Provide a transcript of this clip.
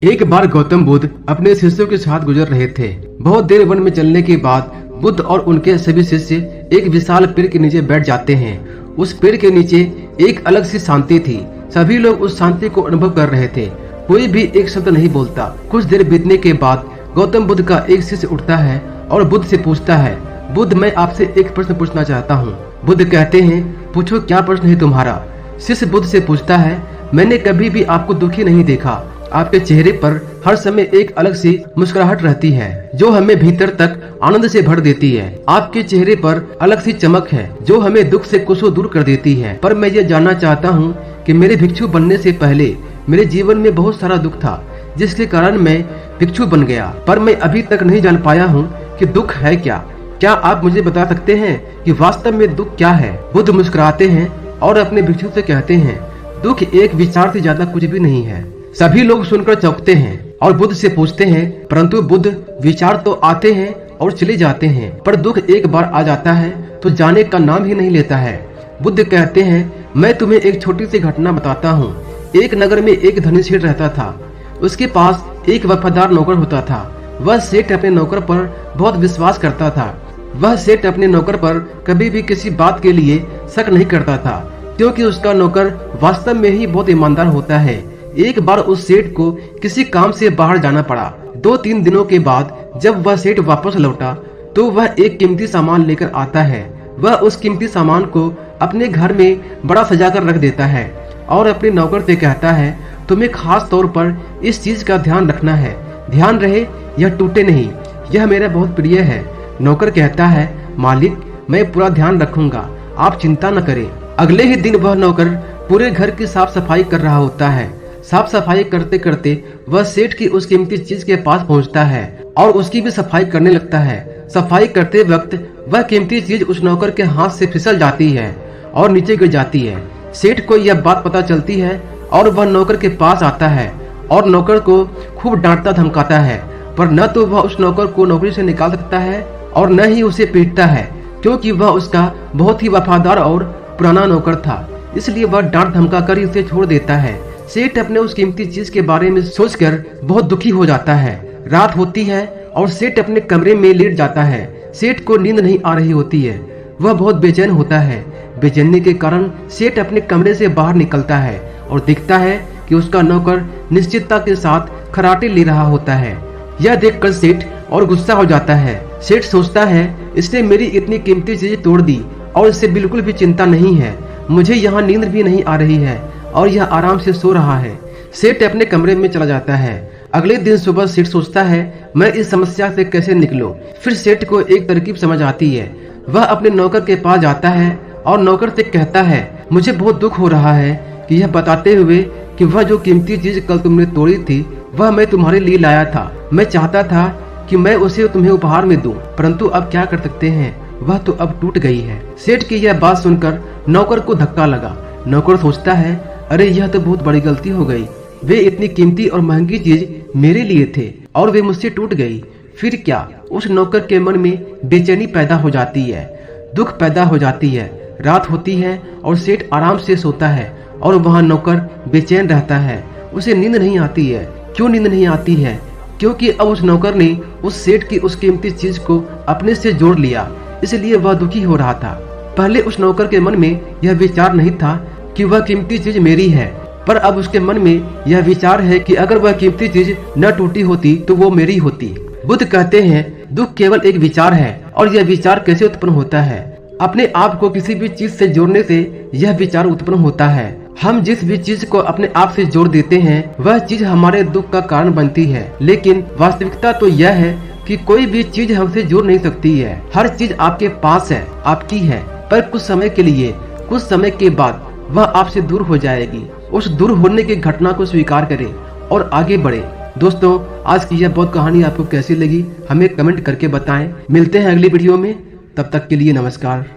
एक बार गौतम बुद्ध अपने शिष्यों के साथ गुजर रहे थे। बहुत देर वन में चलने के बाद बुद्ध और उनके सभी शिष्य एक विशाल पेड़ के नीचे बैठ जाते हैं। उस पेड़ के नीचे एक अलग सी शांति थी। सभी लोग उस शांति को अनुभव कर रहे थे। कोई भी एक शब्द नहीं बोलता। कुछ देर बीतने के बाद गौतम बुद्ध का एक शिष्य उठता है और बुद्ध से पूछता है, बुद्ध, मैं आपसे एक प्रश्न पूछना चाहता हूँ। बुद्ध कहते हैं, पूछो, क्या प्रश्न है तुम्हारा? शिष्य बुद्ध से पूछता है, मैंने कभी भी आपको दुखी नहीं देखा। आपके चेहरे पर हर समय एक अलग सी मुस्कुराहट रहती है जो हमें भीतर तक आनंद से भर देती है। आपके चेहरे पर अलग सी चमक है जो हमें दुख से कोसों दूर कर देती है। पर मैं ये जानना चाहता हूँ कि मेरे भिक्षु बनने से पहले मेरे जीवन में बहुत सारा दुख था जिसके कारण मैं भिक्षु बन गया, पर मैं अभी तक नहीं जान पाया हूँ कि दुख है क्या। क्या आप मुझे बता सकते हैं कि वास्तव में दुख क्या है? बुद्ध मुस्कुराते हैं और अपने भिक्षु से कहते हैं, दुख एक विचार से ज्यादा कुछ भी नहीं है। सभी लोग सुनकर चौंकते हैं और बुद्ध से पूछते हैं, परंतु बुद्ध, विचार तो आते हैं और चले जाते हैं, पर दुख एक बार आ जाता है तो जाने का नाम ही नहीं लेता है। बुद्ध कहते हैं, मैं तुम्हें एक छोटी सी घटना बताता हूँ। एक नगर में एक धनी सेठ रहता था। उसके पास एक वफादार नौकर होता था। वह सेठ अपने नौकर पर बहुत विश्वास करता था। वह सेठ अपने नौकर पर कभी भी किसी बात के लिए शक नहीं करता था, क्योंकि उसका नौकर वास्तव में ही बहुत ईमानदार होता है। एक बार उस सेठ को किसी काम से बाहर जाना पड़ा। 2-3 दिनों के बाद जब वह सेठ वापस लौटा तो वह एक कीमती सामान लेकर आता है। वह उस कीमती सामान को अपने घर में बड़ा सजा कर रख देता है और अपने नौकर से कहता है, तुम्हें खास तौर पर इस चीज का ध्यान रखना है। ध्यान रहे यह टूटे नहीं, यह मेरा बहुत प्रिय है। नौकर कहता है, मालिक, मैं पूरा ध्यान रखूंगा, आप चिंता न करें। अगले ही दिन वह नौकर पूरे घर की साफ सफाई कर रहा होता है। साफ सफाई करते करते वह सेठ की उस कीमती चीज के पास पहुंचता है और उसकी भी सफाई करने लगता है। सफाई करते वक्त वह कीमती चीज उस नौकर के हाथ से फिसल जाती है और नीचे गिर जाती है। सेठ को यह बात पता चलती है और वह नौकर के पास आता है और नौकर को खूब डांटता धमकाता है, पर न तो वह उस नौकर को नौकरी से निकाल सकता है और न ही उसे पीटता है, क्योंकि वह उसका बहुत ही वफादार और पुराना नौकर था। इसलिए वह डांट धमका कर उसे छोड़ देता है। सेठ अपने उस कीमती चीज के बारे में सोचकर बहुत दुखी हो जाता है। रात होती है और सेठ अपने कमरे में लेट जाता है। सेठ को नींद नहीं आ रही होती है। वह बहुत बेचैन होता है। बेचैनी के कारण सेठ अपने कमरे से बाहर निकलता है और देखता है कि उसका नौकर निश्चितता के साथ खराटे ले रहा होता है। यह देखकर सेठ और गुस्सा हो जाता है। सेठ सोचता है, इसने मेरी इतनी कीमती चीज तोड़ दी और इससे बिल्कुल भी चिंता नहीं है। मुझे यहाँ नींद भी नहीं आ रही है और यह आराम से सो रहा है। सेठ अपने कमरे में चला जाता है। अगले दिन सुबह सेठ सोचता है, मैं इस समस्या से कैसे निकलूं। फिर सेठ को एक तरकीब समझ आती है। वह अपने नौकर के पास जाता है और नौकर से कहता है, मुझे बहुत दुख हो रहा है कि यह बताते हुए कि वह जो कीमती चीज कल तुमने तोड़ी थी वह मैं तुम्हारे लिए लाया था। मैं चाहता था कि मैं उसे तुम्हें उपहार में दूं, परंतु अब क्या कर सकते हैं, वह तो अब टूट गई है। सेठ की यह बात सुनकर नौकर को धक्का लगा। नौकर सोचता है, अरे यह तो बहुत बड़ी गलती हो गई। वे इतनी कीमती और महंगी चीज मेरे लिए थे और वे मुझसे टूट गई। फिर क्या? उस नौकर के मन में बेचैनी पैदा हो जाती है, दुख पैदा हो जाती है। रात होती है और सेठ आराम से सोता है और वहाँ नौकर बेचैन रहता है। उसे नींद नहीं आती है। क्यों नींद नहीं आती है? क्योंकि अब उस नौकर ने उस सेठ की उस कीमती चीज को अपने से जोड़ लिया, इसलिए वह दुखी हो रहा था। पहले उस नौकर के मन में यह विचार नहीं था कि वह कीमती चीज मेरी है, पर अब उसके मन में यह विचार है कि अगर वह कीमती चीज न टूटी होती तो वो मेरी होती। बुद्ध कहते हैं, दुख केवल एक विचार है और यह विचार कैसे उत्पन्न होता है? अपने आप को किसी भी चीज से जोड़ने से यह विचार उत्पन्न होता है। हम जिस भी चीज को अपने आप से जोड़ देते हैं वह चीज हमारे दुख का कारण बनती है। लेकिन वास्तविकता तो यह है कि कोई भी चीज हमसे जुड़ नहीं सकती है। हर चीज आपके पास है, आपकी है, पर कुछ समय के लिए, कुछ समय के बाद वह आपसे दूर हो जाएगी। उस दूर होने की घटना को स्वीकार करें और आगे बढ़े। दोस्तों, आज की यह बहुत कहानी आपको कैसी लगी हमें कमेंट करके बताएं। मिलते हैं अगली वीडियो में, तब तक के लिए नमस्कार।